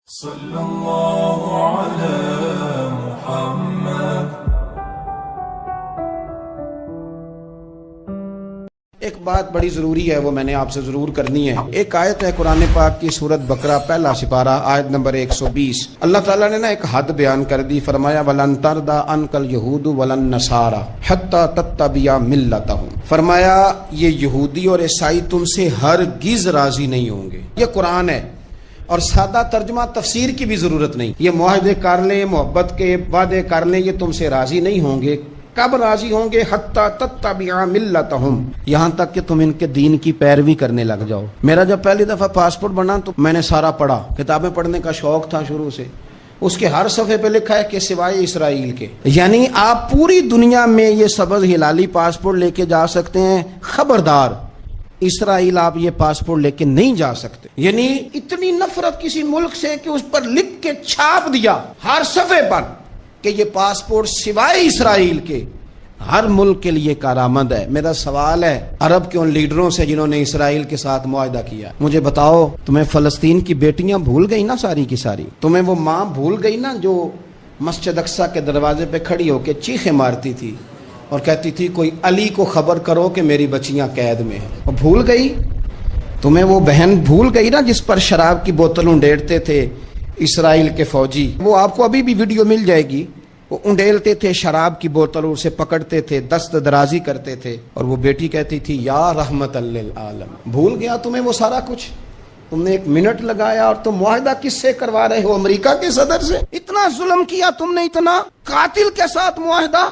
صلی اللہ علی محمد۔ ایک بات بڑی ضروری ہے، وہ میں نے آپ سے ضرور کرنی ہے۔ ایک آیت ہے قرآن پاک کی سورۃ بقرہ پہلا سپارہ آیت نمبر 120۔ اللہ تعالیٰ نے ایک حد بیان کر دی، فرمایا وَلَن تَرْضَىٰ عَنْكَ الْيَهُودُ وَلَا النَّصَارَىٰ حَتَّىٰ تَتَّبِعَ مِلَّتَهُمْ۔ فرمایا یہ یہودی اور عیسائی تم سے ہرگز راضی نہیں ہوں گے۔ یہ قرآن ہے اور سادہ ترجمہ تفسیر کی بھی ضرورت نہیں۔ یہ معاہدے کر لیں، محبت کے وعدے کر لیں، یہ تم سے راضی نہیں ہوں گے۔ کب راضی ہوں گے؟ حتی تتبع ملتہم، یہاں تک کہ تم ان کے دین کی پیروی کرنے لگ جاؤ۔ میرا جب پہلی دفعہ پاسپورٹ بنا تو میں نے سارا پڑھا، کتابیں پڑھنے کا شوق تھا شروع سے۔ اس کے ہر صفحے پہ لکھا ہے کہ سوائے اسرائیل کے، یعنی آپ پوری دنیا میں یہ سبز ہلالی پاسپورٹ لے کے جا سکتے ہیں، خبردار اسرائیل آپ یہ پاسپورٹ لے کے نہیں جا سکتے۔ یعنی اتنی نفرت کسی ملک سے کہ اس پر لکھ کے چھاپ دیا ہر صفحے پر کہ یہ پاسپورٹ سوائے اسرائیل کے ہر ملک کے لیے کارآمد ہے۔ میرا سوال ہے عرب کے ان لیڈروں سے جنہوں نے اسرائیل کے ساتھ معاہدہ کیا، مجھے بتاؤ تمہیں فلسطین کی بیٹیاں بھول گئی نا ساری کی ساری؟ تمہیں وہ ماں بھول گئی نا جو مسجد اقصیٰ کے دروازے پہ کھڑی ہو کے چیخیں مارتی تھی اور کہتی تھی کوئی علی کو خبر کرو کہ میری بچیاں قید میں ہیں؟ وہ بھول گئی؟ تمہیں وہ بہن بھول گئی نا جس پر شراب کی بوتل انڈیلتے تھے اسرائیل کے فوجی؟ وہ آپ کو ابھی بھی ویڈیو مل جائے گی۔ وہ انڈیلتے تھے شراب کی بوتل، اسے پکڑتے تھے، دست درازی کرتے تھے، اور وہ بیٹی کہتی تھی یا رحمت للعالم۔ بھول گیا تمہیں وہ سارا کچھ؟ تم نے 1 منٹ لگایا اور تم معاہدہ کس سے کروا رہے ہو؟ امریکہ کے صدر سے؟ اتنا ظلم کیا تم نے، اتنا قاتل کے ساتھ معاہدہ؟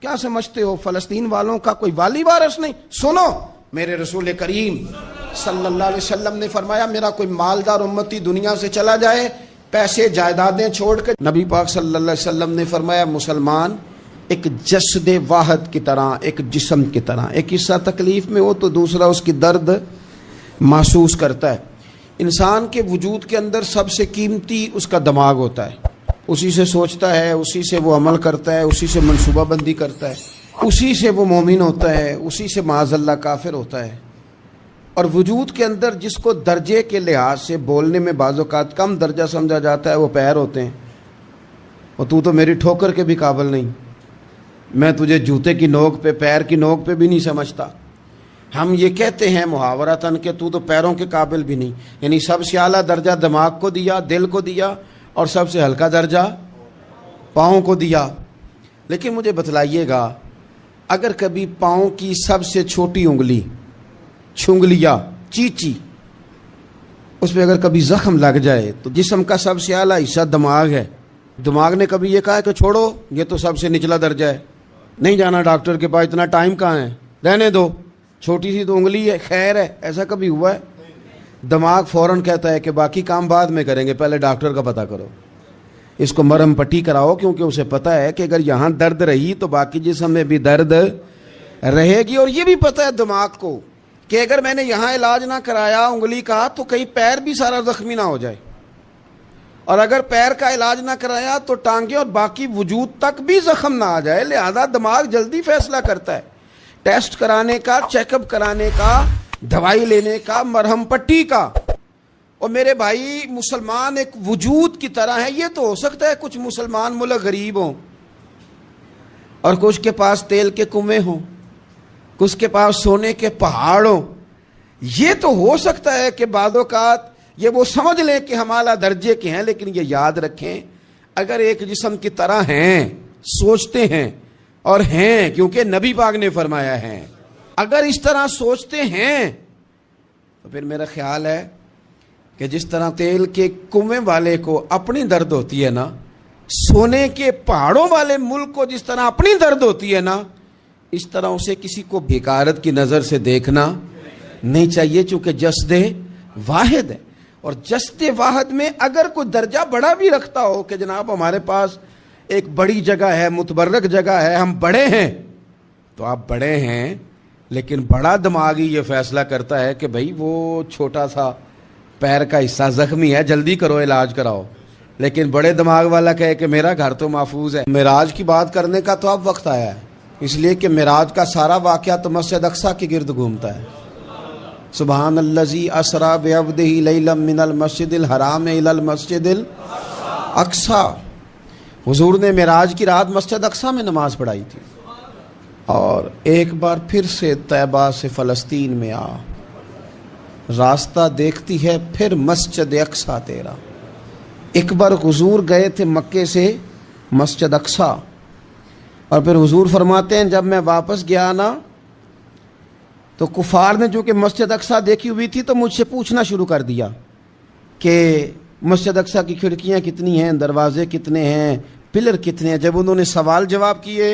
کیا سمجھتے ہو فلسطین والوں کا کوئی والی وارث نہیں؟ سنو، میرے رسول کریم صلی اللہ علیہ وسلم نے فرمایا میرا کوئی مالدار امتی دنیا سے چلا جائے، پیسے جائیدادیں چھوڑ کے، نبی پاک صلی اللہ علیہ وسلم نے فرمایا مسلمان ایک جسد واحد کی طرح، ایک جسم کی طرح، ایک حصہ تکلیف میں ہو تو دوسرا اس کی درد محسوس کرتا ہے۔ انسان کے وجود کے اندر سب سے قیمتی اس کا دماغ ہوتا ہے، اسی سے سوچتا ہے، اسی سے وہ عمل کرتا ہے، اسی سے منصوبہ بندی کرتا ہے، اسی سے وہ مومن ہوتا ہے، اسی سے معاذ اللہ کافر ہوتا ہے۔ اور وجود کے اندر جس کو درجے کے لحاظ سے بولنے میں بعض اوقات کم درجہ سمجھا جاتا ہے وہ پیر ہوتے ہیں۔ اور تو میری ٹھوکر کے بھی قابل نہیں، میں تجھے جوتے کی نوک پہ، پیر کی نوک پہ بھی نہیں سمجھتا۔ ہم یہ کہتے ہیں محاورتاً کہ تو پیروں کے قابل بھی نہیں، یعنی سب سے اعلیٰ درجہ دماغ کو دیا، دل کو دیا، اور سب سے ہلکا درجہ پاؤں کو دیا۔ لیکن مجھے بتلائیے گا اگر کبھی پاؤں کی سب سے چھوٹی انگلی، چھنگلیا، چیچی، اس پہ اگر کبھی زخم لگ جائے تو جسم کا سب سے اعلیٰ حصہ دماغ ہے، دماغ نے کبھی یہ کہا ہے کہ چھوڑو یہ تو سب سے نچلا درجہ ہے، نہیں جانا ڈاکٹر کے پاس، اتنا ٹائم کہاں ہے، رہنے دو، چھوٹی سی تو انگلی ہے، خیر ہے؟ ایسا کبھی ہوا ہے؟ دماغ فوراً کہتا ہے کہ باقی کام بعد میں کریں گے، پہلے ڈاکٹر کا پتہ کرو، اس کو مرہم پٹی کراؤ، کیونکہ اسے پتہ ہے کہ اگر یہاں درد رہی تو باقی جسم میں بھی درد رہے گی۔ اور یہ بھی پتہ ہے دماغ کو کہ اگر میں نے یہاں علاج نہ کرایا انگلی کا تو کہیں پیر بھی سارا زخمی نہ ہو جائے، اور اگر پیر کا علاج نہ کرایا تو ٹانگیں اور باقی وجود تک بھی زخم نہ آ جائے۔ لہذا دماغ جلدی فیصلہ کرتا ہے، ٹیسٹ کرانے کا، چیک اپ کرانے کا، دوائی لینے کا، مرہم پٹی کا۔ اور میرے بھائی مسلمان ایک وجود کی طرح ہے۔ یہ تو ہو سکتا ہے کچھ مسلمان ملک غریب ہوں اور کچھ کے پاس تیل کے کنویں ہوں، کچھ کے پاس سونے کے پہاڑ ہوں، یہ تو ہو سکتا ہے کہ بعض اوقات یہ وہ سمجھ لیں کہ ہم اعلیٰ درجے کے ہیں، لیکن یہ یاد رکھیں اگر ایک جسم کی طرح ہیں، سوچتے ہیں اور ہیں، کیونکہ نبی پاک نے فرمایا ہے، اگر اس طرح سوچتے ہیں تو پھر میرا خیال ہے کہ جس طرح تیل کے کنویں والے کو اپنی درد ہوتی ہے نا، سونے کے پہاڑوں والے ملک کو جس طرح اپنی درد ہوتی ہے نا، اس طرح اسے کسی کو بیکارت کی نظر سے دیکھنا نہیں چاہیے، چونکہ جسد واحد ہے۔ اور جسد واحد میں اگر کوئی درجہ بڑا بھی رکھتا ہو کہ جناب ہمارے پاس ایک بڑی جگہ ہے، متبرک جگہ ہے، ہم بڑے ہیں، تو آپ بڑے ہیں، لیکن بڑا دماغی یہ فیصلہ کرتا ہے کہ بھائی وہ چھوٹا سا پیر کا حصہ زخمی ہے، جلدی کرو علاج کراؤ، لیکن بڑے دماغ والا کہے کہ میرا گھر تو محفوظ ہے۔ معراج کی بات کرنے کا تو اب وقت آیا ہے، اس لیے کہ معراج کا سارا واقعہ تو مسجد اقصیٰ کے گرد گھومتا ہے۔ سبحان الذی اسریٰ بعبدہ لیلا من المسجد الحرام الی المسجد اقصی، حضور نے معراج کی رات مسجد اقصی میں نماز پڑھائی تھی، اور ایک بار پھر سے طیبہ سے فلسطین میں آ، راستہ دیکھتی ہے پھر مسجد اقصی تیرا۔ ایک بار حضور گئے تھے مکے سے مسجد اقصی، اور پھر حضور فرماتے ہیں جب میں واپس گیا نا تو کفار نے جو کہ مسجد اقصی دیکھی ہوئی تھی تو مجھ سے پوچھنا شروع کر دیا کہ مسجد اقصی کی کھڑکیاں کتنی ہیں، دروازے کتنے ہیں، پلر کتنے ہیں۔ جب انہوں نے سوال جواب کیے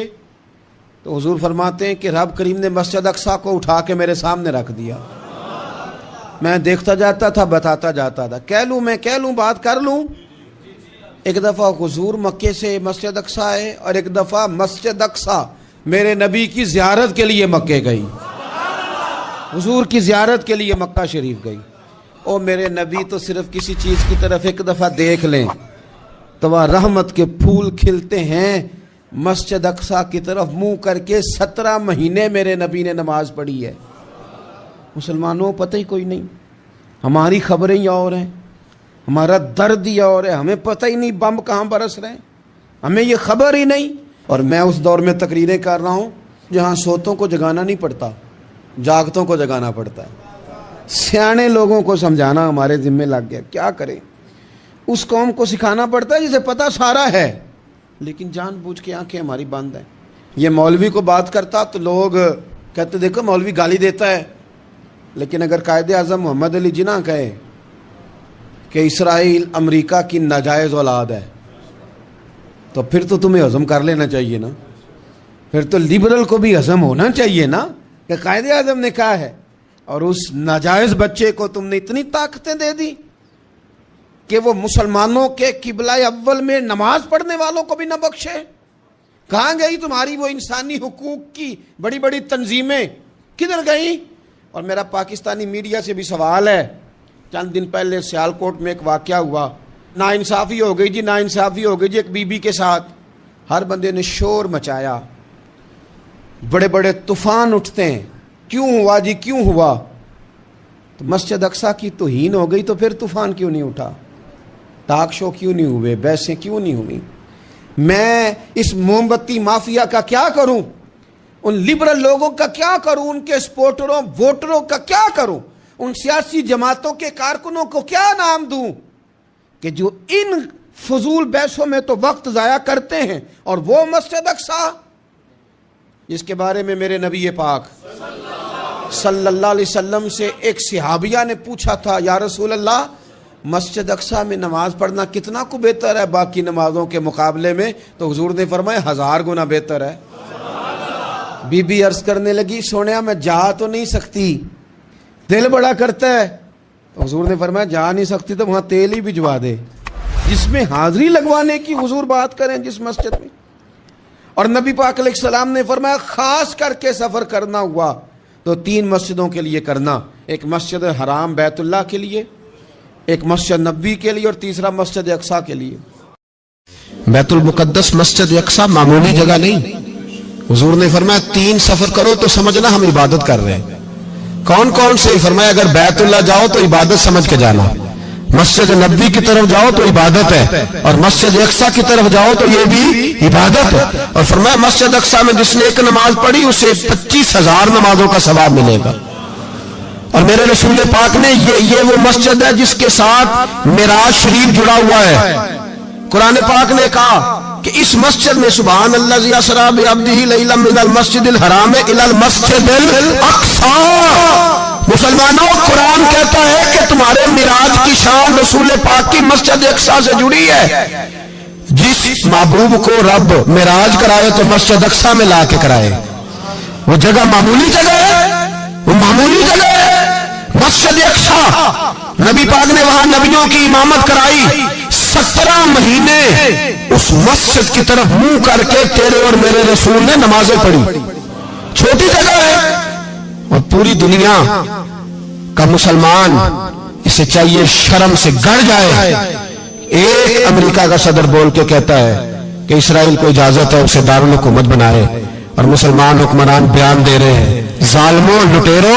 تو حضور فرماتے ہیں کہ رب کریم نے مسجد اقصی کو اٹھا کے میرے سامنے رکھ دیا، میں دیکھتا جاتا تھا، بتاتا جاتا تھا، کہہ لوں بات کر لوں۔ ایک دفعہ حضور مکے سے مسجد اقصی آئے، اور ایک دفعہ مسجد اقصی میرے نبی کی زیارت کے لیے مکے گئی، حضور کی زیارت کے لیے مکہ شریف گئی۔ او میرے نبی تو صرف کسی چیز کی طرف ایک دفعہ دیکھ لیں تو وہاں رحمت کے پھول کھلتے ہیں۔ مسجد اقصی کی طرف منہ کر کے 17 مہینے میرے نبی نے نماز پڑھی ہے۔ مسلمانوں پتہ ہی کوئی نہیں، ہماری خبریں ہی اور ہیں، ہمارا درد ہی اور ہے، ہمیں پتہ ہی نہیں بم کہاں برس رہے ہیں، ہمیں یہ خبر ہی نہیں۔ اور میں اس دور میں تقریریں کر رہا ہوں جہاں سوتوں کو جگانا نہیں پڑتا، جاگتوں کو جگانا پڑتا ہے۔ سیانے لوگوں کو سمجھانا ہمارے ذمہ لگ گیا، کیا کریں؟ اس قوم کو سکھانا پڑتا ہے جسے پتہ سارا ہے، لیکن جان بوجھ کے آنکھیں ہماری بند ہیں۔ یہ مولوی کو بات کرتا تو لوگ کہتے دیکھو مولوی گالی دیتا ہے، لیکن اگر قائد اعظم محمد علی جناح کہے کہ اسرائیل امریکہ کی ناجائز اولاد ہے تو پھر تو تمہیں ہضم کر لینا چاہیے نا، پھر تو لبرل کو بھی ہضم ہونا چاہیے نا کہ قائد اعظم نے کہا ہے، اور اس ناجائز بچے کو تم نے اتنی طاقتیں دے دی کہ وہ مسلمانوں کے قبلہ اول میں نماز پڑھنے والوں کو بھی نہ بخشے۔ کہاں گئی تمہاری وہ انسانی حقوق کی بڑی بڑی تنظیمیں، کدھر گئی؟ اور میرا پاکستانی میڈیا سے بھی سوال ہے، چند دن پہلے سیالکوٹ میں ایک واقعہ ہوا، ناانصافی ہو گئی جی، ناانصافی ہو گئی جی ایک بی بی کے ساتھ، ہر بندے نے شور مچایا، بڑے بڑے طوفان اٹھتے ہیں، کیوں ہوا جی کیوں ہوا؟ تو مسجد اقصی کی توہین ہو گئی تو پھر طوفان کیوں نہیں اٹھا؟ ٹاک شو کیوں نہیں ہوئے؟ بحثیں کیوں نہیں ہوئی؟ میں اس موم بتی مافیا کا کیا کروں؟ ان لبرل لوگوں کا کیا کروں؟ ان کے سپورٹروں ووٹروں کا کیا کروں؟ ان سیاسی جماعتوں کے کارکنوں کو کیا نام دوں کہ جو ان فضول بحثوں میں تو وقت ضائع کرتے ہیں، اور وہ مسجد اقصی جس کے بارے میں میرے نبی پاک صلی اللہ علیہ وسلم سے ایک صحابیہ نے پوچھا تھا، یا رسول اللہ مسجد اقصی میں نماز پڑھنا کتنا کو بہتر ہے باقی نمازوں کے مقابلے میں؟ تو حضور نے فرمایا 1000 گنا بہتر ہے۔ بی بی عرض کرنے لگی سونیا میں جا تو نہیں سکتی، دل بڑا کرتا ہے۔ تو حضور نے فرمایا جا نہیں سکتی تو وہاں تیل ہی بھجوا دے، جس میں حاضری لگوانے کی حضور بات کریں جس مسجد میں۔ اور نبی پاک علیہ السلام نے فرمایا خاص کر کے سفر کرنا ہوا تو 3 مسجدوں کے لیے کرنا، ایک مسجد حرام بیت اللہ کے لیے، ایک مسجد نبوی کے لیے، اور تیسرا مسجد اقصی کے لیے۔ بیت المقدس مسجد اقصی معمولی جگہ نہیں، حضور نے فرمایا 3 سفر کرو تو سمجھنا ہم عبادت کر رہے ہیں۔ کون کون سے؟ فرمایا اگر بیت اللہ جاؤ تو عبادت سمجھ کے جانا، مسجد نبوی کی طرف جاؤ تو عبادت ہے، اور مسجد اقصی کی طرف جاؤ تو یہ بھی عبادت ہے۔ اور فرمایا مسجد اقصی میں جس نے ایک نماز پڑھی اسے 25,000 نمازوں کا ثواب ملے گا۔ اور میرے رسول پاک نے یہ وہ مسجد ہے جس کے ساتھ معراج شریف جڑا ہوا ہے۔ قرآن پاک نے کہا کہ اس مسجد میں سبحان الذی اسری بعبدہ لیلا من المسجد الحرام الی المسجد الاقصی۔ مسلمانوں قرآن کہتا ہے کہ تمہارے معراج کی شان رسول پاک کی مسجد اقصی سے جڑی ہے۔ جس محبوب کو رب معراج کرائے تو مسجد اقصی میں لا کے کرائے۔ وہ جگہ معمولی جگہ ہے، وہ معمولی جگہ ہے مسجد اقصی۔ نبی پاک نے وہاں نبیوں کی امامت کرائی، 17 مہینے اس مسجد کی طرف منہ کر کے تیرے اور میرے رسول نے نمازیں پڑھی۔ چھوٹی جگہ ہے، اور پوری دنیا کا مسلمان اسے چاہیے شرم سے گڑ جائے۔ ایک امریکہ کا صدر بول کے کہتا ہے کہ اسرائیل کو اجازت ہے اسے دارالحکومت بنائے، اور مسلمان حکمران بیان دے رہے ہیں ظالموں لٹیرو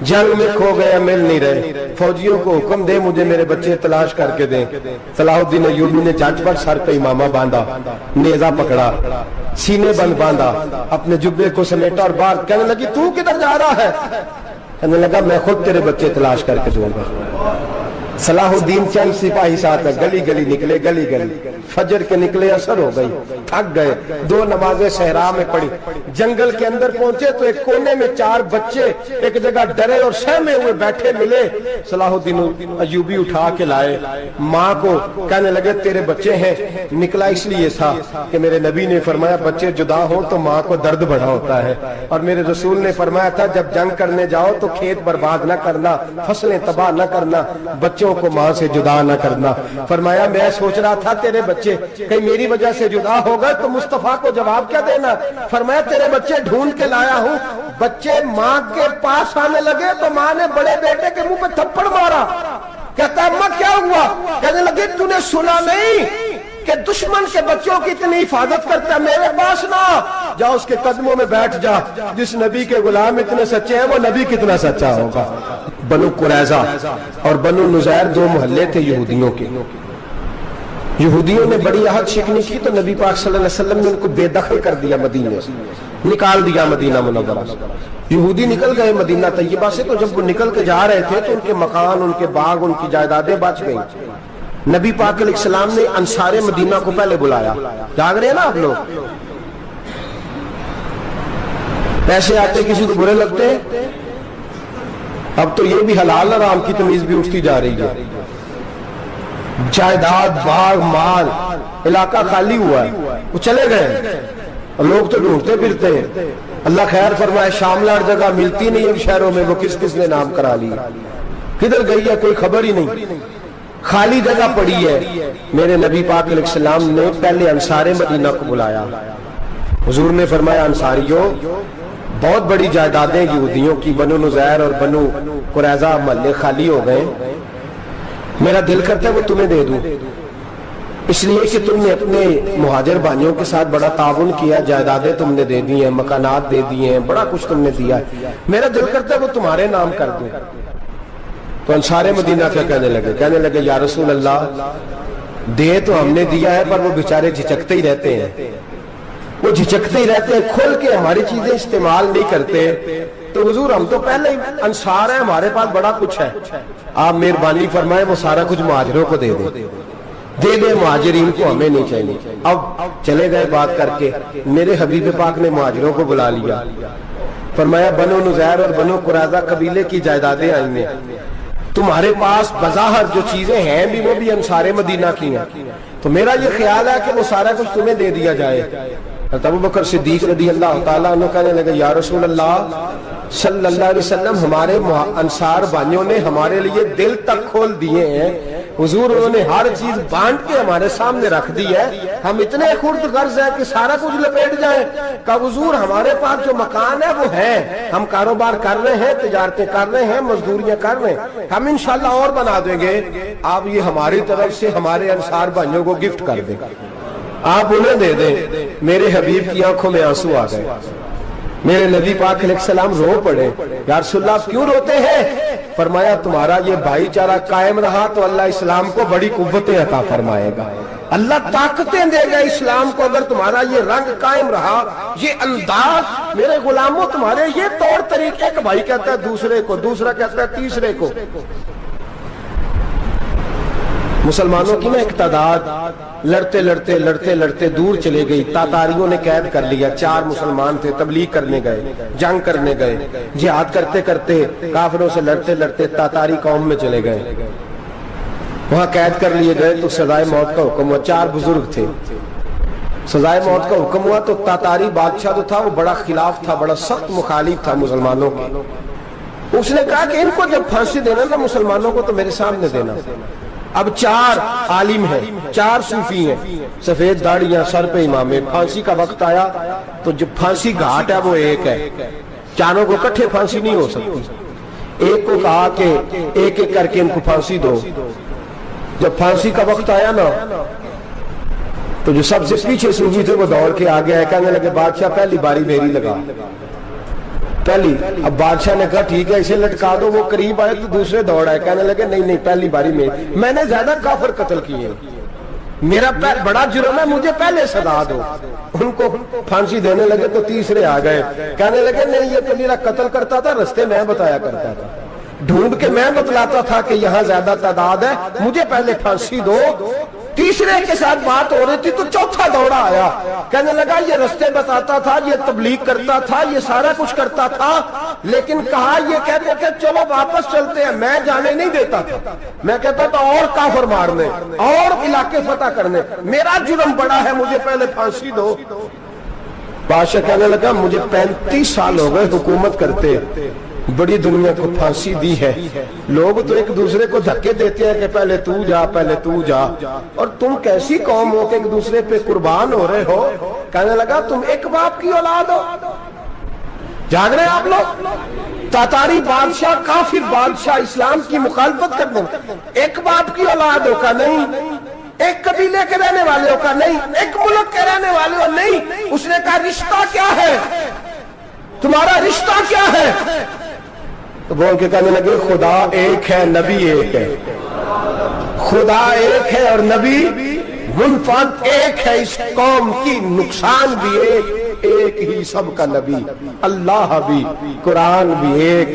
جنگ میں کھو گیا مل نہیں رہے، فوجیوں کو حکم دے مجھے میرے بچے تلاش کر کے دیں۔ صلاح الدین ایوبی نے جھٹ پٹ سر پہ امامہ باندھا، نیزہ پکڑا، سینے بند باندھا، اپنے جبے کو سمیٹا اور باہر کہنے لگی تو کدھر جا رہا ہے؟ کہنے لگا میں خود تیرے بچے تلاش کر کے دوں گا۔ صلاح الدین چند سپاہی ساتھ گلی گلی نکلے، گلی گلی فجر کے نکلے، اثر ہو گئی، تھک گئے، 2 نمازیں صحرا میں پڑھی، جنگل کے اندر پہنچے تو ایک کونے میں 4 بچے ایک جگہ ڈرے اور سہمے ہوئے بیٹھے ملے۔ صلاح الدین ایوبی اٹھا کے لائے، ماں کو کہنے لگے تیرے بچے ہیں۔ نکلا اس لیے تھا کہ میرے نبی نے فرمایا بچے جدا ہوں تو ماں کو درد بڑا ہوتا ہے، اور میرے رسول نے فرمایا تھا جب جنگ کرنے جاؤ تو کھیت برباد نہ کرنا، فصلیں تباہ نہ کرنا، بچوں کو ماں سے جدا نہ کرنا۔ فرمایا میں سوچ رہا تھا تیرے بچے کہیں میری وجہ سے جدا ہو گئے تو مصطفیٰ کو جواب کیا دینا؟ فرمایا تیرے بچے ڈھونڈ کے لایا ہوں۔ بچے ماں کے پاس آنے لگے تو ماں نے بڑے بیٹے کے منہ پہ تھپڑ مارا، کہتا اماں کیا ہوا؟ کہنے لگے تو نے سنا نہیں کہ دشمن کے بچوں کی اتنی حفاظت کرتا ہے، میرے پاس نہ جا، اس کے قدموں میں بیٹھ جا، جس نبی کے غلام اتنے سچے ہیں وہ نبی کتنا سچا ہوگا۔ بنو قریظہ اور بنو نذیر 2 محلے تھے یہودیوں کے۔ یہودیوں نے بڑی عہد شکنی کی تو نبی پاک صلی اللہ علیہ وسلم نے ان کو بے دخل کر دیا، مدینے سے نکال دیا، مدینہ منورہ سے۔ یہودی نکل گئے مدینہ طیبہ سے، تو جب وہ نکل کے جا رہے تھے تو ان کے مکان، ان کے باغ، ان کی جائیدادیں بچ گئیں۔ نبی پاک علیہ السلام نے انصار مدینہ کو پہلے بلایا، جاگ رہے ہیں نا آپ لوگ؟ پیسے آتے کسی کو برے لگتے ہیں؟ اب تو یہ بھی حلال حرام کی تمیز بھی اٹھتی جا رہی ہے۔ جائیداد، باغ، مال، علاقہ خالی ہوا ہے، وہ چلے گئے، لوگ تو ڈھونڈتے پھرتے ہیں۔ اللہ خیر فرمائے، شاملہ جگہ ملتی نہیں ان شہروں میں، وہ کس کس نے نام کرا لی، کدھر گئی ہے کوئی خبر ہی نہیں، خالی جگہ پڑی ہے۔ میرے نبی پاک علیہ السلام نے پہلے انصار مدینہ کو بلایا، حضور نے فرمایا انصاریوں بہت بڑی جائیدادیں یہودیوں کی، بنو نذیر اور بنو قریظہ محلے خالی ہو گئے، میرا دل کرتا ہے وہ تمہیں دے دوں، اس لیے کہ تم نے اپنے مہاجر بھائیوں کے ساتھ بڑا تعاون کیا، جائیدادیں تم نے دے دی ہیں، مکانات دے دیے ہیں، بڑا کچھ تم نے دیا ہے، میرا دل کرتا ہے وہ تمہارے نام کر دوں۔ تو انصار مدینہ کیا کہنے لگے یا رسول اللہ دے تو ہم نے دیا ہے پر وہ بیچارے جھچکتے ہی رہتے ہیں، وہ جھچکتے ہی رہتے ہیں، کھول کے ہماری چیزیں استعمال نہیں کرتے۔ تو حضور ہم تو پہلے ہی انصار ہیں، ہمارے پاس بڑا کچھ ہے، آپ مہربانی فرمائیں وہ سارا کچھ مہاجروں کو دے دے مہاجرین کو، ہمیں نہیں چاہیے۔ اب چلے گئے بات کر کے، میرے حبیب پاک نے مہاجروں کو بلا لیا، فرمایا بنو نذیر اور بنو قریظہ قبیلے کی جائیدادیں آئی ہیں، تمہارے پاس بظاہر جو چیزیں ہیں بھی وہ بھی انصار مدینہ کی ہیں، تو میرا یہ خیال ہے کہ وہ سارا کچھ تمہیں دے دیا جائے۔ ابو بکر صدیق رضی اللہ تعالیٰ عنہ کہنے لگے یا رسول اللہ صلی اللہ علیہ وسلم ہمارے انصار بھائیوں نے ہمارے لیے دل تک کھول دیے ہیں، حضور انہوں نے ہر چیز بانٹ کے ہمارے سامنے رکھ دی ہے، ہم اتنے خرد غرض ہیں کہ سارا کچھ لپیٹ جائیں۔ کہا حضور ہمارے پاس جو مکان ہے وہ ہے، ہم کاروبار کر رہے ہیں، تجارتیں کر رہے ہیں، مزدوریاں کر رہے ہیں، ہم انشاءاللہ اور بنا دیں گے، آپ یہ ہماری طرف سے ہمارے انصار بھائیوں کو گفٹ کر دیں، آپ انہیں دے دیں۔ میرے حبیب کی آنکھوں میں آنسو آ گئے، میرے نبی پاک علیہ السلام رو پڑے، یا رسول اللہ آپ کیوں روتے ہیں؟ فرمایا تمہارا یہ بھائی چارہ قائم رہا تو اللہ اسلام کو بڑی قوتیں عطا فرمائے گا، اللہ طاقتیں دے گا اسلام کو، اگر تمہارا یہ رنگ قائم رہا، یہ انداز، میرے غلاموں تمہارے یہ طور طریقے، ایک بھائی کہتا ہے دوسرے کو، دوسرا کہتا ہے تیسرے کو۔ مسلمانوں کی نا ایک تعداد لڑتے لڑتے لڑتے لڑتے دور چلے گئی، تاتاریوں نے قید کر لیا، 4 مسلمان تھے، تبلیغ کرنے گئے، جنگ کرنے گئے، جہاد کرتے کرتے کافروں سے لڑتے لڑتے تاتاری قوم میں چلے گئے، وہاں قید کر لیے گئے تو سزائے موت کا حکم ہوا، 4 بزرگ تھے، سزائے موت کا حکم ہوا تو تاتاری بادشاہ جو تھا وہ بڑا خلاف تھا، بڑا سخت مخالف تھا مسلمانوں کے، اس نے کہا کہ ان کو جب پھانسی دینا نا مسلمانوں کو تو میرے سامنے دینا۔ اب 4 عالم ہیں، 4 صوفی ہیں، سفید داڑیاں، سر پہ امامے، پھانسی کا وقت آیا تو جو پھانسی گھاٹ ہے وہ ایک ہے، چاروں کو اکٹھے پھانسی نہیں ہو سکتی، ایک کو کہا کہ ایک ایک کر کے ان کو پھانسی دو۔ جب پھانسی کا وقت آیا نا تو جو سب سے پیچھے صوفی تھے وہ دوڑ کے آگے آئے، کہنے لگے بادشاہ پہلی باری میری لگا، پہلی. اب بادشاہ نے کہا ٹھیک ہے اسے لٹکا دو. وہ قریب آئے تو دوسرے دوڑ آئے, کہنے لگے نہیں نہیں پہلی باری میں نے زیادہ کافر قتل کیے, میرا بڑا جرم ہے, مجھے پہلے سزا دو. ان کو پھانسی دینے لگے تو تیسرے آ گئے, کہنے لگے نہیں یہ تو میرا قتل کرتا تھا, رستے میں بتایا کرتا تھا, ڈھونڈ کے میں بتلاتا تھا کہ یہاں زیادہ تعداد ہے, مجھے پہلے پھانسی دو. تیسرے کے ساتھ بات ہو رہی تھی تو چوتھا دوڑا آیا, کہنے لگا یہ رستے بتاتا تھا, یہ تبلیغ کرتا تھا, یہ سارا کچھ کرتا تھا, لیکن کہا یہ کہتے کہ چلو واپس چلتے ہیں. میں جانے نہیں دیتا تھا, میں کہتا تھا اور کافر مارنے اور علاقے فتح کرنے, میرا جرم بڑا ہے, مجھے پہلے پھانسی دو. بادشاہ کہنے لگا مجھے 35 سال ہو گئے حکومت کرتے, بڑی دنیا کو پھانسی دی ہے, لوگ تو ایک دوسرے کو دھکے دیتے ہیں کہ پہلے تو جا پہلے تو جا, اور تم کیسی قوم ہو کہ ایک دوسرے پہ قربان ہو رہے ہو. کہنے لگا تم ایک باپ کی اولاد ہو. جاگ رہے ہیں آپ لوگ, تاتاری بادشاہ کافر بادشاہ اسلام کی مخالفت کرتے ہیں, ایک باپ کی اولاد ہو کا نہیں, ایک قبیلے کے رہنے والے ہو کا نہیں, ایک ملک کے رہنے والے ہو نہیں. اس نے کہا رشتہ کیا ہے, تمہارا رشتہ کیا ہے؟ تو بول کے کہنے لگے خدا ایک ہے نبی ایک ہے, خدا ایک ہے اور نبی منفرد ایک ہے, اس قوم کی نقصان بھی ایک ہی سب کا نبی, اللہ بھی قرآن بھی ایک.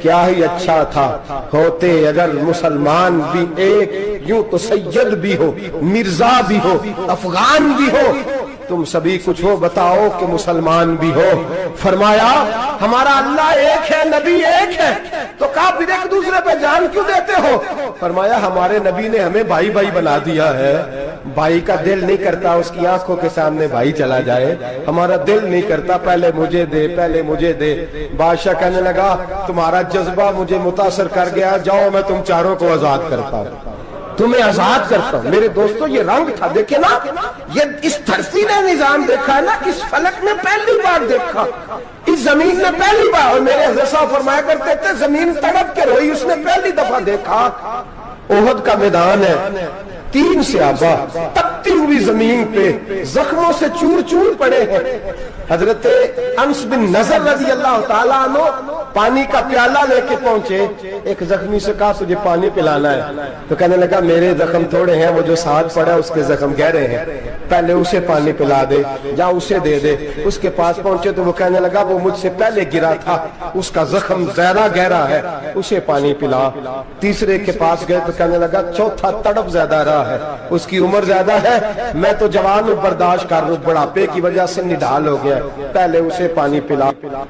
کیا ہی اچھا تھا ہوتے اگر مسلمان بھی ایک, یوں تو سید بھی ہو مرزا بھی ہو افغان بھی ہو, تم سبھی کچھ ہو بتاؤ کہ مسلمان بھی ہو. فرمایا ہمارا اللہ ایک ہے نبی ایک ہے. تو کہا پھر ایک دوسرے پہ جان کیوں دیتے ہو؟ فرمایا ہمارے نبی نے ہمیں بھائی بھائی بنا دیا ہے, بھائی کا دل نہیں کرتا اس کی آنکھوں کے سامنے بھائی چلا جائے, ہمارا دل نہیں کرتا پہلے مجھے دے پہلے مجھے دے. بادشاہ کہنے لگا تمہارا جذبہ مجھے متاثر کر گیا, جاؤ میں تم چاروں کو آزاد کرتا ہوں, تمہیں آزاد کرتا ہوں. میرے دوستو یہ رنگ تھا, دیکھیں نا, یہ اس دھرتی نے نظام دیکھا ہے نا, اس فلک نے پہلی بار دیکھا, اس زمین نے پہلی بار. اور میرے حضرت صاحب فرمایا کرتے تھے زمین تڑپ کے روئی, اس نے پہلی دفعہ دیکھا. احد کا میدان ہے, 3 صحابہ تپتی ہوئی زمین پہ زخموں سے چور چور پڑے ہیں. حضرت انس بن نضر رضی اللہ تعالیٰ عنہ پانی کا پیالہ لے کے پہنچے, ایک زخمی سے کہا تجھے پانی پلانا ہے, تو کہنے لگا میرے زخم تھوڑے ہیں, وہ جو ساتھ پڑا اس کے زخم گہرے ہیں, پہلے اسے پانی پلا دے, جا اسے دے دے. اس کے پاس پہنچے تو وہ کہنے لگا وہ مجھ سے پہلے گرا تھا, اس کا زخم زیادہ گہرا ہے, اسے پانی پلا. تیسرے کے پاس گئے تو کہنے لگا چوتھا تڑپ زیادہ رہا ہے, اس کی عمر زیادہ ہے, میں تو جوان ہوں برداشت کر لوں, بڑھاپے کی وجہ سے نڈھال ہو گیا, پہلے اسے پانی پلا.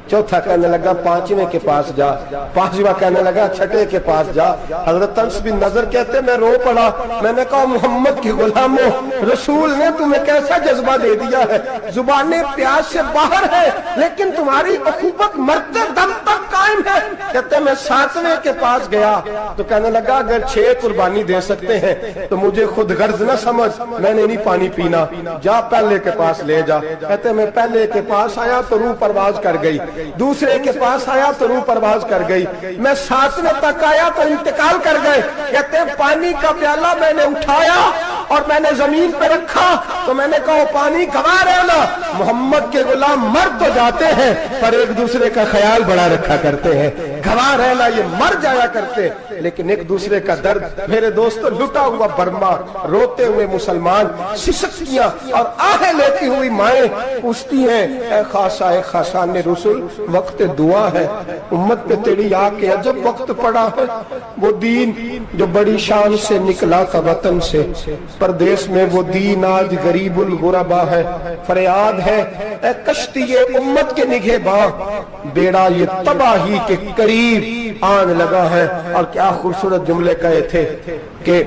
چوتھا کہنے لگا 5ویں کے پاس جا, 5واں کہنے لگا 6 کے پاس جا. حضرت انس بن نضر کہتے میں رو پڑا, میں نے کہا محمد کے غلاموں, رسول نے تمہیں کیسا جذبہ دے دیا ہے, زبانیں پیاس سے باہر ہے لیکن تمہاری اخوت مرتے دم تک قائم ہے. کہتے میں 7ویں کے پاس گیا تو کہنے لگا اگر 6 قربانی دے سکتے ہیں تو مجھے خود غرض نہ سمجھ, میں نے نہیں پانی پینا, جا پہلے کے پاس لے جا. کہتے میں پہلے کے پاس آیا تو روح پرواز کر گئی, دوسرے کے پاس آیا تو روح پرواز کر گئی, میں 7ویں تک آیا تو انتقال کر گئے. کہتے ہیں پانی کا پیالہ میں نے اٹھایا اور میں نے زمین پہ رکھا تو میں نے کہا پانی گوا رہنا, محمد کے غلام مر تو جاتے ہیں پر ایک دوسرے کا خیال بڑا رکھا کرتے ہیں, گوا رہنا یہ مر جایا کرتے لیکن ایک دوسرے کا درد. میرے دوستو لٹا ہوا برما, روتے ہوئے مسلمان, سسکیاں اور آہیں لیتی ہوئی مائیں پوچھتی ہیں اے خاصا اے خاصان رسول, وقت دعا ہے, امت پہ تیری آ کے عجب وقت پڑا ہے. وہ دین جو بڑی شان سے نکلا تھا وطن سے, پردیس میں وہ دین آج غریب الغربا ہے. فریاد ہے اے کشتی امت کے نگہباں, بیڑا یہ تباہی کے قریب آن لگا ہے. اور کیا خوبصورت جملے کہے تھے کہ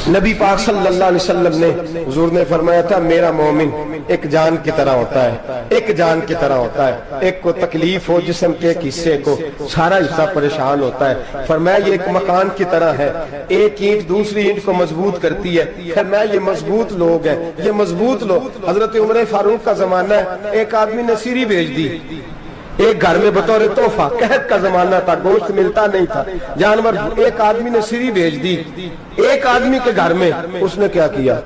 نبی پاک صلی اللہ علیہ وسلم نے, حضور نے فرمایا تھا میرا مومن ایک جان کی طرح ہوتا ہے, ایک جان کی طرح ہوتا ہے. ایک کو تکلیف ہو جسم کے ایک حصے کو, سارا حصہ پریشان ہوتا ہے. فرمایا یہ ایک مکان کی طرح ہے, ایک اینٹ دوسری اینٹ کو مضبوط کرتی ہے. فرمایا یہ مضبوط لوگ ہیں, یہ مضبوط لوگ. حضرت عمر فاروق کا زمانہ ہے, ایک آدمی نے سیری بھیج دی ایک گھر میں بطور تحفہ, قحط کا زمانہ تھا, گوشت ملتا نہیں تھا, جانور. ایک آدمی نے سیری بھیج دی ایک آدمی کے گھر میں. اس نے کیا کیا,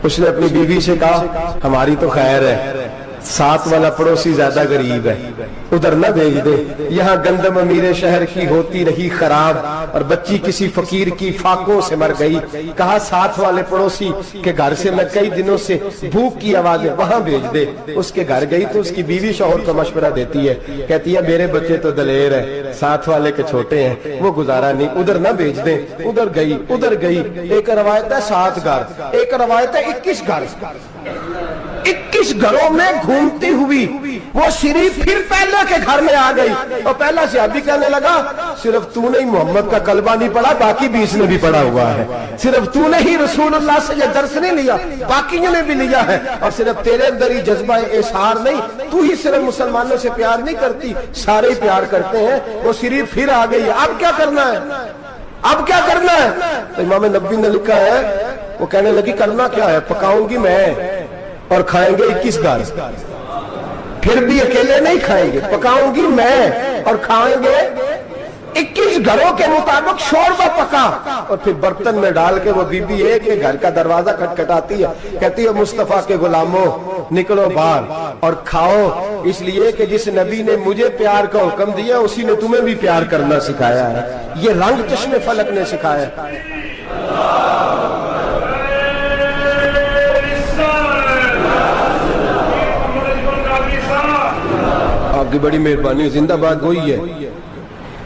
اس نے اپنی بیوی سے کہا ہماری تو خیر ہے, ساتھ والا پڑوسی زیادہ غریب ہے، ادھر نہ بھیج دے، یہاں گندم امیر شہر کی ہوتی رہی خراب اور بچی کسی فقیر کی فاقوں سے مر گئی، کہا ساتھ والے پڑوسی کے گھر سے میں کئی دنوں سے بھوک کی آوازیں، وہاں بھیج دے۔ اس کے گھر گئی تو اس کی بیوی شوہر کو مشورہ دیتی ہے، کہتی ہے میرے بچے تو دلیر ہے، ساتھ والے کے چھوٹے ہیں، وہ گزارا نہیں، ادھر نہ بھیج دیں۔ ادھر گئی، ایک روایت ہے 7 گھر، ایک روایت ہے 21 گھر، 21 گھروں میں گھومتی ہوئی وہ شریف پھر پہلے کے گھر میں آ گئی، اور پہلا صحابی کہنے لگا صرف تو نے محمد کا کلمہ نہیں پڑھا، باقی 20 نے بھی پڑھا ہوا ہے، صرف تو نے ہی رسول اللہ سے یہ درس نہیں لیا، باقیوں نے بھی لیا ہے، اور صرف تیرے اندر ہی جذبہ اظہار نہیں، تو ہی صرف مسلمانوں سے پیار نہیں کرتی، سارے ہی پیار کرتے ہیں۔ وہ شریف پھر آ گئی، اب کیا کرنا ہے، اب کیا کرنا ہے؟ تو امام نبوی نے لکھا ہے، وہ کہنے لگی کرنا کیا ہے، پکاؤں گی میں اور کھائیں گے 21 گھر، پھر بھی اکیلے نہیں کھائیں گے، پکاؤں گی میں اور کھائیں گے 21 گھروں کے مطابق شوربہ پکا، اور پھر برتن میں ڈال کے وہ بی بی ایک گھر کا دروازہ کھٹکھٹاتی ہے، کہتی ہے مصطفیٰ کے غلاموں نکلو باہر اور کھاؤ، اس لیے کہ جس نبی نے مجھے پیار کا حکم دیا اسی نے تمہیں بھی پیار کرنا سکھایا ہے، یہ رنگ چشم فلک نے سکھایا ہے۔ آپ کی بڑی مہربانی، زندہ باد وہی ہے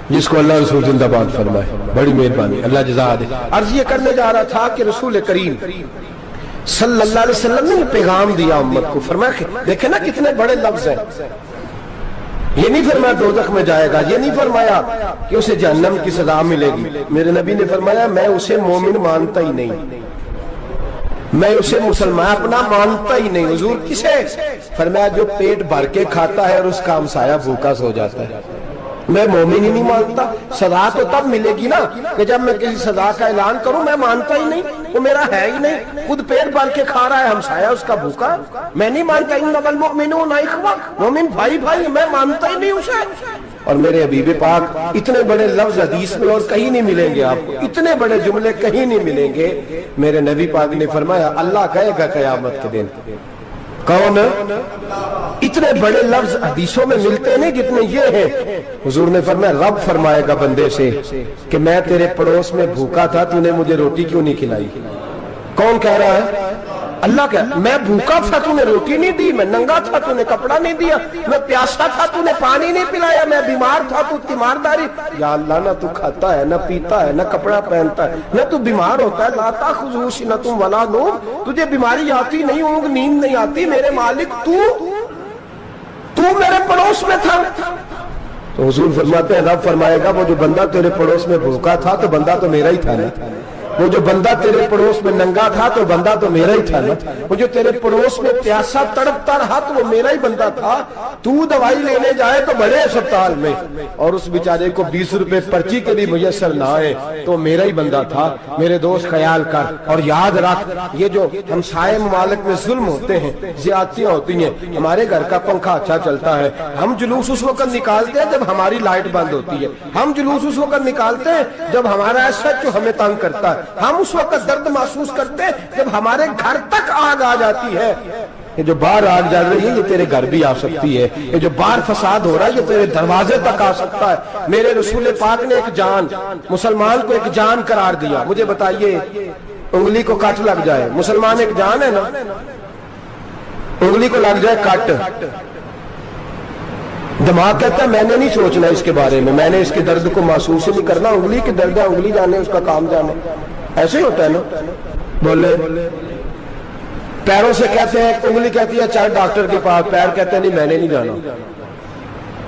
جس کو اللہ رسول زندہ باد فرمائے، بڑی مہربانی، اللہ جزا دے۔ عرض یہ کرنے جا رہا تھا کہ رسول کریم صلی اللہ علیہ وسلم نے پیغام دیا امت کو، فرمایا کہ دیکھیں نا کتنے بڑے لفظ ہیں، یہ نہیں فرمایا دوزخ میں جائے گا، یہ نہیں فرمایا کہ اسے جہنم کی سزا ملے گی، میرے نبی نے فرمایا میں اسے مومن مانتا ہی نہیں، میں اسے مسلمان اپنا مانتا ہی نہیں۔ حضور کسے؟ فرمایا جو پیٹ بھر کے کھاتا ہے اور اس کا ہمسایہ بھوکا سو جاتا ہے، میں مومن ہی نہیں مانتا۔ سزا تو تب ملے گی نا کہ جب میں کسی سزا کا اعلان کروں، میں مانتا ہی نہیں، وہ میرا ہے ہی نہیں، خود پیٹ بھر کے کھا رہا ہے، ہمسایہ اس کا بھوکا، میں نہیں مانتا۔ انما المؤمنون اخوہ، مومن بھائی بھائی، میں مانتا ہی نہیں اسے۔ اور میرے حبیب پاک اتنے بڑے لفظ حدیث میں اور کہیں نہیں ملیں گے، آپ کو اتنے بڑے جملے کہیں نہیں ملیں گے۔ میرے نبی پاک نے فرمایا اللہ کہے گا قیامت کے دن، کون؟ اتنے بڑے لفظ حدیثوں میں ملتے نہیں جتنے یہ ہیں۔ حضور نے فرمایا رب فرمائے گا بندے سے کہ میں تیرے پڑوس میں بھوکا تھا، تو نے مجھے روٹی کیوں نہیں کھلائی؟ کون کہہ رہا ہے؟ اللہ کہہ، میں بھوکا تھا تو نے روٹی نہیں دی، میں ننگا تھا تو نے کپڑا نہیں دیا، میں پیاسا تھا تو نے پانی نہیں پلایا، میں بیمار تھا تو تیمارداری۔ یا اللہ نہ تو کھاتا ہے، نہ پیتا ہے، نہ کپڑا پہنتا ہے، نہ تو بیمار ہوتا ہے، لا تاخذہ سنۃ ولا نوم، تجھے بیماری آتی نہیں، اونگ نیند نہیں آتی، میرے مالک تو میرے پڑوس میں تھا۔ تو حضور فرماتے ہیں رب فرمائے گا وہ جو بندہ تیرے پڑوس میں بھوکا تھا تو بندہ تو میرا ہی تھا نا، وہ جو بندہ تیرے پڑوس میں ننگا تھا تو بندہ تو میرا ہی تھا نا، وہ جو تیرے پڑوس میں پیاسا تڑپتا رہا تو وہ میرا ہی بندہ تھا۔ تو دوائی لینے جائے تو بڑے اسپتال میں اور اس بیچارے کو 20 روپے پرچی کے بھی میسر نہ آئے تو میرا ہی بندہ تھا۔ میرے دوست خیال کر اور یاد رکھ، یہ جو ہمسائے ممالک میں ظلم ہوتے ہیں، زیادتیاں ہوتی ہیں، ہمارے گھر کا پنکھا اچھا چلتا ہے، ہم جلوس اس وقت نکالتے ہیں جب ہماری لائٹ بند ہوتی ہے، ہم جلوس اس وقت نکالتے ہیں جب ہمارا ایسا جو ہمیں تنگ کرتا ہے، ہم اس وقت درد محسوس کرتے ہیں جب ہمارے گھر تک آگ آ جاتی ہے۔ یہ جو باہر آگ جل رہی ہے یہ تیرے گھر بھی آ سکتی ہے، یہ جو باہر فساد ہو رہا ہے یہ تیرے دروازے تک آ سکتا ہے۔ میرے رسول پاک نے ایک جان، مسلمان کو ایک جان قرار دیا۔ مجھے بتائیے انگلی کو کٹ لگ جائے، مسلمان ایک جان ہے نا، انگلی کو لگ جائے کٹ، دماغ کہتا ہے میں نے نہیں سوچنا اس کے بارے میں نے اس کے درد کو محسوس ہی نہیں کرنا، انگلی کی درد ہے، انگلی جانے اس کا کام جانے، ایسے ہی ہوتا ہے نا۔ بولے پیروں سے کہتے ہیں، انگلی کہتی ہے چاہے ڈاکٹر کے پاس، پیر کہتے ہیں نہیں میں نے نہیں جانا،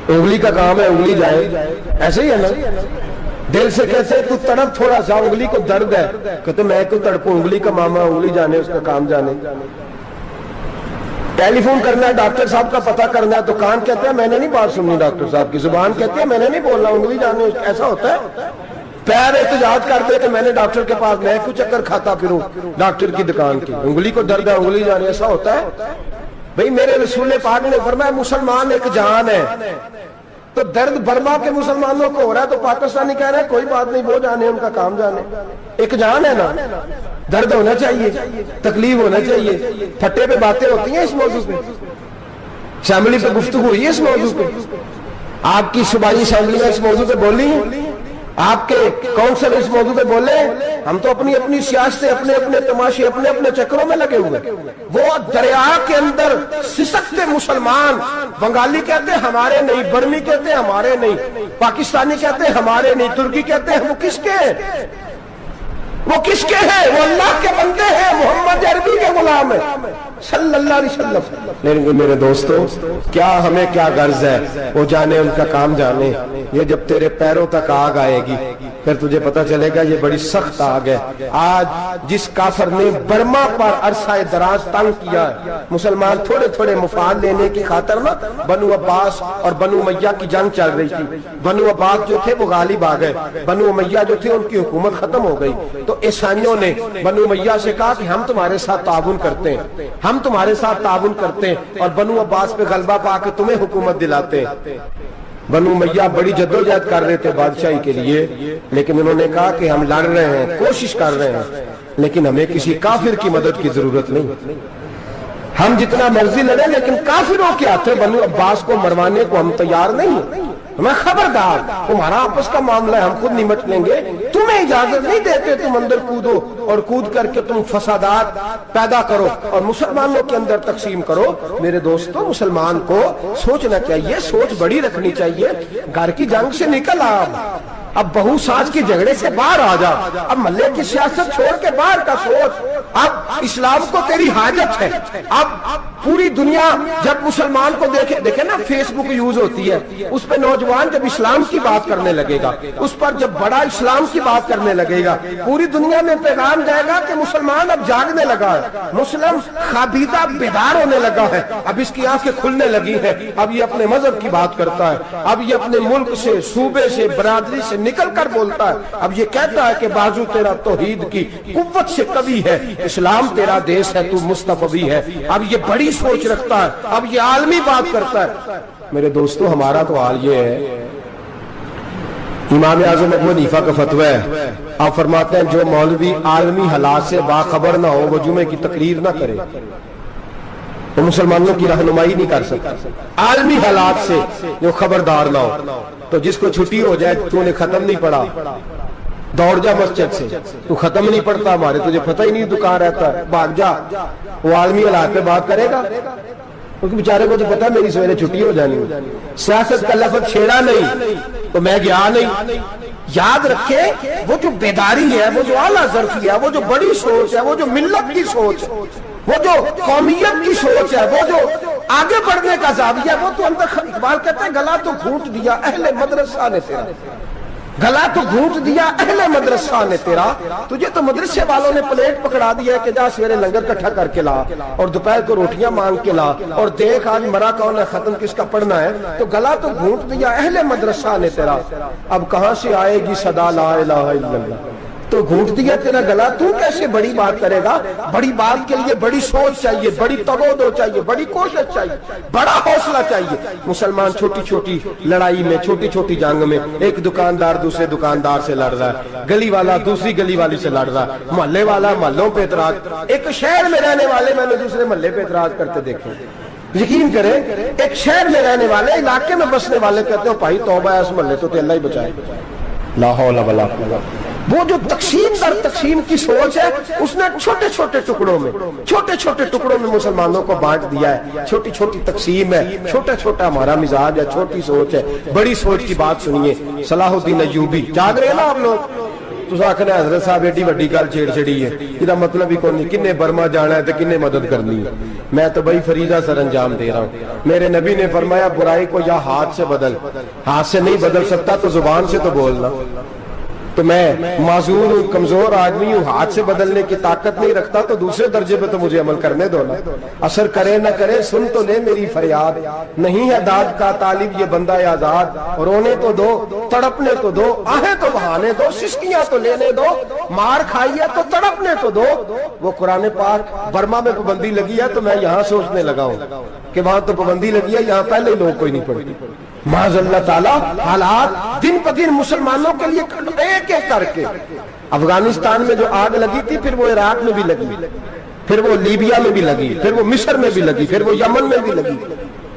انگلی کا کام ہے انگلی جائے، ایسے ہی ہے نا۔ دل سے کہتے ہیں تو تڑپ تھوڑا سا، انگلی کو درد ہے، کہتے میں کیوں تڑپوں، انگلی کا ماما، انگلی جانے اس کا کام جانے۔ ٹیلی فون کرنا ہے ڈاکٹر صاحب کا پتہ کرنا ہے تو کان کہتے ہیں میں نے نہیں بات سننی ڈاکٹر صاحب کی، زبان کہتے ہیں میں نے نہیں بولنا، انگلی جانے، ایسا ہوتا ہے۔ پیر احتجاج کرتے کہ میں نے ڈاکٹر کے پاس، میں کیوں چکر کھاتا پھروں ڈاکٹر کی دکان کی، انگلی کو درد ہے انگلی جانے، ایسا ہوتا ہے بھئی؟ میرے رسول پاک نے فرمایا مسلمان ایک جان ہے، تو درد برما کے مسلمانوں کو ہو رہا ہے تو پاکستانی کہہ رہے ہیں کوئی بات نہیں، وہ جانے ان کا کام جانے، ایک جان ہے نا، درد ہونا چاہیے، تکلیف ہونا چاہیے، پھٹے پہ باتیں ہوتی ہیں اس موضوع پہ۔ اسمبلی پہ گفتگو ہوئی ہے اس موضوع پہ؟ آپ کی صوبائی اسمبلی میں اس موضوع پہ بولی ہے؟ آپ کے کونسل اس موضوع پہ بولے؟ ہم تو اپنی اپنی سیاستیں، اپنے اپنے تماشے، اپنے اپنے چکروں میں لگے ہوئے. وہ دریا کے اندر سسکتے مسلمان، بنگالی کہتے ہیں ہمارے نہیں، برمی کہتے ہیں ہمارے نہیں، پاکستانی کہتے ہیں ہمارے نہیں، ترکی کہتے ہیں. وہ کس کے ہیں؟ وہ کس کے ہیں؟ وہ اللہ کے بندے ہیں، محمد عربی کے غلام ہیں صلی اللہ علیہ وسلم. لیکن میرے دوستو، کیا ہمیں کیا غرض ہے؟ وہ جانے، ان کا کام جانے. یہ جب تیرے پیروں تک آگ آئے گی پھر تجھے پتا چلے گا یہ بڑی سخت آگ ہے. آج جس کافر نے برما پر عرصہ دراز تنگ کیا ہے، مسلمان تھوڑے تھوڑے مفاد لینے کی خاطر نا، بنو عباس اور بنو امیہ کی جنگ چل رہی تھی. بنو عباس جو تھے وہ غالب آ گئے، بنو امیہ جو تھے ان کی حکومت ختم ہو گئی. تو عیسائیوں نے بنو امیہ سے کہا کہ ہم تمہارے ساتھ تعاون کرتے ہیں، ہم تمہارے ساتھ تعاون کرتے ہیں اور بنو عباس پہ غلبہ پا کے تمہیں حکومت دلاتے ہیں. بنو امیہ بڑی جدوجہد کر رہے تھے بادشاہی کے لیے، لیکن انہوں نے کہا کہ ہم لڑ رہے ہیں، کوشش کر رہے ہیں، لیکن ہمیں کسی کافر کی مدد کی ضرورت نہیں. ہم جتنا مرضی لڑیں لیکن کافروں کے ہاتھوں بنو عباس کو مروانے کو ہم تیار نہیں. ہمیں خبردار، تمہارا آپس کا معاملہ ہے، ہم خود نمٹ لیں گے، تمہیں اجازت نہیں دیتے تم اندر کودو اور کود کر کے تم فسادات پیدا کرو اور مسلمانوں کے اندر تقسیم کرو. میرے دوستو، مسلمان کو سوچنا چاہیے، سوچ بڑی رکھنی چاہیے. گھر کی جنگ سے نکل اب بہو ساز کے جھگڑے سے باہر آ جا، اب محلے کی سیاست چھوڑ کے باہر کا سوچ. اب اسلام کو تیری حاجت ہے. اب پوری دنیا جب مسلمان کو دیکھے نا، فیس بک یوز ہوتی ہے، اس پہ نوجوان جب اسلام کی بات کرنے لگے گا، اس پر جب بڑا اسلام کی بات کرنے لگے گا، پوری دنیا میں پیغام جائے گا کہ مسلمان اب جاگنے لگا ہے، مسلم خابیدہ بیدار ہونے لگا ہے، اب اس کی آنکھیں کھلنے لگی ہیں، اب یہ اپنے مذہب کی بات کرتا ہے، اب یہ اپنے ملک سے، صوبے سے، برادری سے نکل کر بولتا ہے. اب یہ کہتا ہے کہ بازو تیرا توحید کی قوت سے قوی ہے، اسلام تیرا دیس ہے، تو مصطفی ہے. اب یہ بڑی سوچ رکھتا ہے، اب یہ عالمی بات کرتا ہے. میرے دوستو، ہمارا تو حال یہ ہے. امام اعظم ابو حنیفہ کا فتویٰ ہے، آپ فرماتے ہیں جو مولوی عالمی حالات سے باخبر نہ ہو وہ جمعے کی تقریر نہ کرے، وہ مسلمانوں کی رہنمائی نہیں کر سکتا. عالمی حالات سے جو خبردار نہ ہو، تو جس کو چھٹی ہو جائے تو نے ختم نہیں پڑھا، دوڑ جا مسجد سے، تو ختم نہیں پڑھتا ہمارے، تجھے پتہ ہی نہیں تو کہاں رہتا ہے، بھاگ جا. وہ عالمی حالات پہ بات کرے گا کیونکہ بیچارے کو تو پتا میری سویرے چھٹی ہو جانی. سیاست کا لفظ چھیڑا نہیں تو میں گیا نہیں. یاد رکھے، وہ جو بیداری ہے، وہ جو اعلیٰ ظرفی ہے، وہ جو بڑی سوچ ہے، وہ جو ملت کی سوچ ہے، وہ جو قومیت کی سوچ ہے، وہ جو آگے بڑھنے کا زاویہ ہے، وہ تو اندر. اقبال کہتے ہیں گلا تو گھونٹ دیا اہل مدرسہ نے تیرا، گلا تو گھونٹ دیا اہل مدرسہ نے تیرا. تجھے تو مدرسے والوں نے پلیٹ پکڑا دیا ہے کہ جا سویرے لنگر کٹھا کر کے لا اور دوپہر کو روٹیاں مانگ کے لا اور دیکھ آج مرا کون ہے، ختم کس کا پڑھنا ہے. تو گلا تو گھونٹ دیا اہل مدرسہ نے تیرا، اب کہاں سے آئے گی صدا لا الہ الا اللہ. تو گھونٹ دیا تیرا گلا، تو کیسے بڑی بات کرے گا؟ بڑی بات کے لیے بڑی سوچ چاہیے، بڑی تگودو چاہیے، بڑی کوشش چاہیے، بڑا حوصلہ چاہیے. مسلمان چھوٹی چھوٹی لڑائی میں، چھوٹی چھوٹی جنگ میں، ایک دکاندار دوسرے دکاندار سے لڑ رہا ہے، گلی والا دوسری گلی والی سے لڑ رہا ہے، محلے والا محلوں پہ اعتراض. ایک شہر میں رہنے والے میں نے دوسرے محلے پہ اعتراض کرتے دیکھے. یقین کریں، ایک شہر میں رہنے والے، علاقے میں بسنے والے کہتے ہیں بھائی توبہ ہے اس محلے تو اللہ ہی بچائے. لا حول ولا قوت. وہ جو تقسیم در تقسیم کی سوچ ہے، اس نے چھوٹے چھوٹے ٹکڑوں میں مسلمانوں کو بانٹ دیا ہے. چھوٹی چھوٹی تقسیم ہے، چھوٹا چھوٹا ہمارا مزاج ہے، چھوٹی سوچ ہے. بڑی سوچ کی بات سنیے. صلاح الدین ایوبی، جاگ رہے نا آپ لوگ؟ تو آخر حضرت صاحب ایڈی وڈی گل چھیڑ چھڑی ہے، یہ مطلب ہی کون نہیں. کنے برما جانا ہے تو کنے مدد کرنی ہے. میں تو بھائی فریضہ سر انجام دے رہا ہوں. میرے نبی نے فرمایا برائی کو یا ہاتھ سے بدل، ہاتھ سے نہیں بدل سکتا تو زبان سے تو بولنا. تو میں معذور ہوں، کمزور آدمی ہوں، ہاتھ سے بدلنے کی طاقت نہیں رکھتا، تو دوسرے درجے پہ تو مجھے عمل کرنے دو نا. اثر کرے نہ کرے سن تو لے میری فریاد، نہیں ہے داد کا طالب یہ بندہ آزاد. رونے تو دو، تڑپنے تو دو، آہیں تو بہانے دو، سسکیاں تو لینے دو، مار کھائیے تو تڑپنے تو دو. وہ قرآن پاک برما میں پابندی لگی ہے تو میں یہاں سوچنے لگا ہوں کہ وہاں تو پابندی لگی ہے، یہاں پہلے ہی لوگ کوئی نہیں پڑھتی. معاذ اللہ تعالیٰ حالات دن پہ دن مسلمانوں کے لیے ایک ایک کر کے. افغانستان میں جو آگ لگی تھی، پھر وہ عراق میں بھی لگی، پھر وہ لیبیا میں بھی لگی، پھر وہ مصر میں بھی لگی، پھر وہ یمن میں بھی لگی.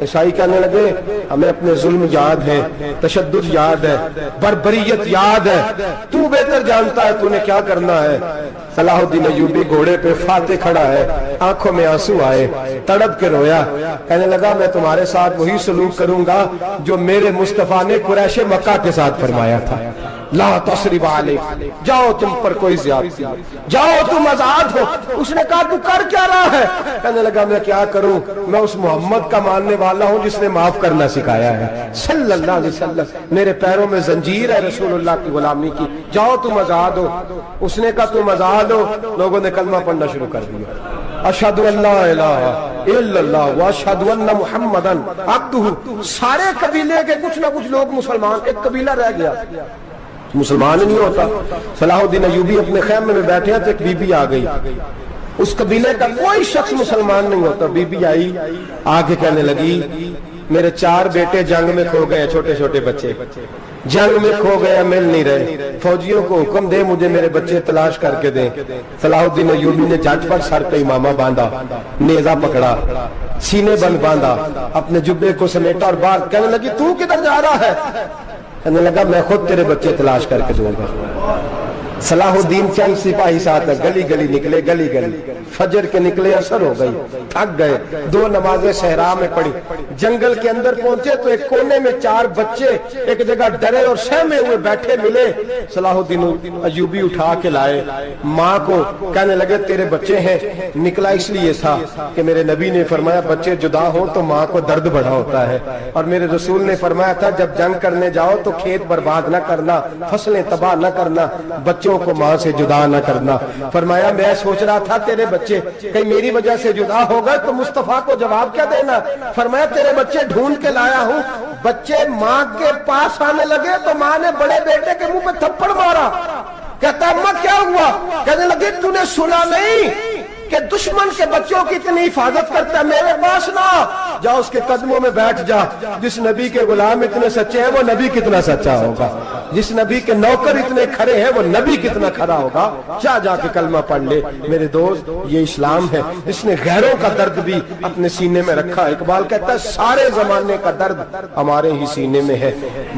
عیسائی کہنے لگے ہمیں اپنے ظلم یاد ہے، تشدد یاد ہے، بربریت یاد ہے، تو بہتر جانتا ہے تو نے کیا کرنا ہے۔ صلاح الدین ایوبی گھوڑے پہ فاتح کھڑا ہے، آنکھوں میں آنسو آئے، تڑپ کے رویا، کہنے لگا میں تمہارے ساتھ وہی سلوک کروں گا جو میرے مصطفیٰ نے قریش مکہ کے ساتھ فرمایا تھا، لا تصریب علیک، جاؤ تم پر کوئی زیادتی، جاؤ تم آزاد ہو۔ اس نے کہا تو کر کیا رہا ہے؟ کہنے لگا میں کیا کروں، میں اس محمد کا ماننے والا ہوں جس نے معاف کرنا سکھایا ہے صلی اللہ علیہ وسلم، میرے پیروں میں زنجیر ہے رسول اللہ کی غلامی کی، جاؤ تم آزاد ہو۔ اس نے کہا تم آزاد ہو، لوگوں نے کلمہ پڑھنا شروع کر دیا، اشہد ان لا الہ الا اللہ واشہد ان محمدن عبدہ۔ سارے قبیلے کے کچھ نہ کچھ لوگ مسلمان، ایک قبیلہ رہ گیا مسلمان نہیں ہوتا۔ صلاح الدین ایوبی اپنے خیمے میں بیٹھے ہیں تو ایک بی بی آ گئی، اس قبیلے کا کوئی شخص مسلمان نہیں ہوتا۔ بی بی آئی، آگے کہنے لگی میرے 4 بیٹے جنگ میں کھو گئے، چھوٹے چھوٹے بچے جنگ میں کھو گئے، مل نہیں رہے، فوجیوں کو حکم دے مجھے میرے بچے تلاش کر کے دیں۔ صلاح الدین ایوبی نے جٹ پر سر پہ امامہ باندھا، نیزہ پکڑا، سینے بند باندھا، اپنے جبے کو سمیٹا اور باہر کہنے لگی تو کدھر جا رہا ہے؟ کہنے لگا میں خود تیرے بچے تلاش کر کے دوں گا۔ صلاح الدین چند سپاہی ساتھ گلی گلی نکلے، گلی گلی فجر کے نکلے، اثر ہو گئی، تھک گئے، 2 نمازیں صحرا میں پڑھی، جنگل کے اندر پہنچے تو ایک کونے میں 4 بچے ایک جگہ ڈرے اور سہمے ہوئے بیٹھے ملے۔ صلاح الدین ایوبی اٹھا کے لائے، ماں کو کہنے لگے تیرے بچے ہیں۔ نکلا اس لیے تھا کہ میرے نبی نے فرمایا بچے جدا ہوں تو ماں کو درد بڑا ہوتا ہے، اور میرے رسول نے فرمایا تھا جب جنگ کرنے جاؤ تو کھیت برباد نہ کرنا، فصلیں تباہ نہ کرنا، بچوں کو ماں سے جدا نہ کرنا۔ فرمایا میں سوچ رہا تھا تیرے بچے کہیں میری وجہ سے جدا ہو گئے تو مصطفیٰ کو جواب کیا دینا۔ فرمایا تیرے بچے ڈھونڈ کے لایا ہوں۔ بچے ماں کے پاس آنے لگے تو ماں نے بڑے بیٹے کے منہ پہ تھپڑ مارا، کہتا اماں کیا ہوا؟ کہنے لگے تو نے سنا نہیں کہ دشمن کے بچوں کی اتنی حفاظت کرتا ہے، میرے پاس نہ جا، اس کے قدموں میں بیٹھ جا۔ جس نبی کے غلام اتنے سچے ہیں وہ نبی کتنا سچا ہوگا، جس نبی کے نوکر اتنے کھڑے ہیں وہ نبی کتنا کھڑا ہوگا، جا کے کلمہ پڑھ لے۔ میرے دوست یہ اسلام ہے جس نے غیروں کا درد بھی اپنے سینے میں رکھا۔ اقبال کہتا ہے سارے زمانے کا درد ہمارے ہی سینے میں ہے،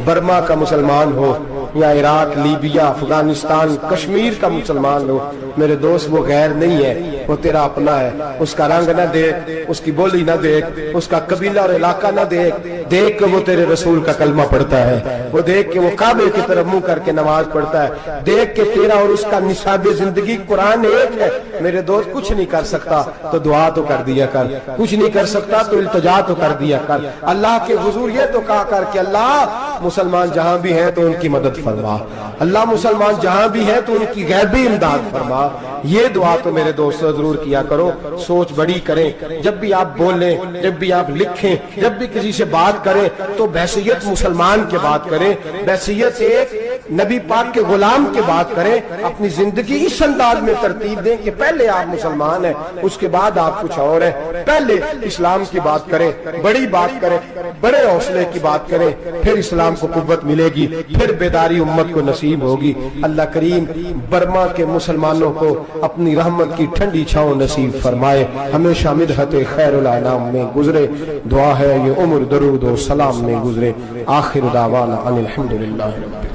برما کا مسلمان ہو یا عراق، لیبیا، افغانستان، کشمیر کا مسلمان ہو، میرے دوست وہ غیر نہیں ہے، وہ تیرا اپنا ہے۔ اس کا رنگ نہ دیکھ، اس کی بولی نہ دیکھ، اس کا قبیلہ اور علاقہ نہ دیکھ، دیکھ کہ وہ تیرے رسول کا کلمہ پڑھتا ہے، وہ دیکھ کہ وہ کعبے کی طرف منہ کر کے نماز پڑھتا ہے، دیکھ کہ تیرا اور اس کا نصاب زندگی قرآن ایک ہے۔ میرے دوست کچھ نہیں کر سکتا تو دعا تو کر دیا کر، کچھ نہیں کر سکتا تو التجا تو کر دیا کر۔ اللہ کے حضور یہ تو کہا کر کہ اللہ مسلمان جہاں بھی ہیں تو ان کی مدد فرما، اللہ مسلمان جہاں بھی ہیں تو ان کی غیبی امداد فرما۔ یہ دعا تو میرے دوستوں ضرور کیا کرو، سوچ بڑی کریں، جب بھی آپ بولیں، جب بھی آپ لکھیں، جب بھی کسی سے بات کریں تو بحیثیت مسلمان کے بات کریں، بحیثیت ایک نبی پاک کے غلام کے بات کریں، اپنی زندگی اس انداز میں ترتیب دیں کہ پہلے آپ مسلمان ہیں، اس کے بعد آپ کچھ اور ہیں، پہلے اسلام کی بات کریں، بڑی بات کریں، بڑے حوصلے کی بات کریں، پھر اسلام کو قوت ملے گی، پھر بیداری امت کو نصیب ہوگی۔ اللہ کریم برما کے مسلمانوں کو اپنی رحمت کی ٹھنڈی چھاؤں نصیب فرمائے، ہمیشہ مدحت خیر الانام میں گزرے۔ دعا ہے یہ عمر درود و سلام میں گزرے۔ آخر دعوانا ان الحمدللہ رب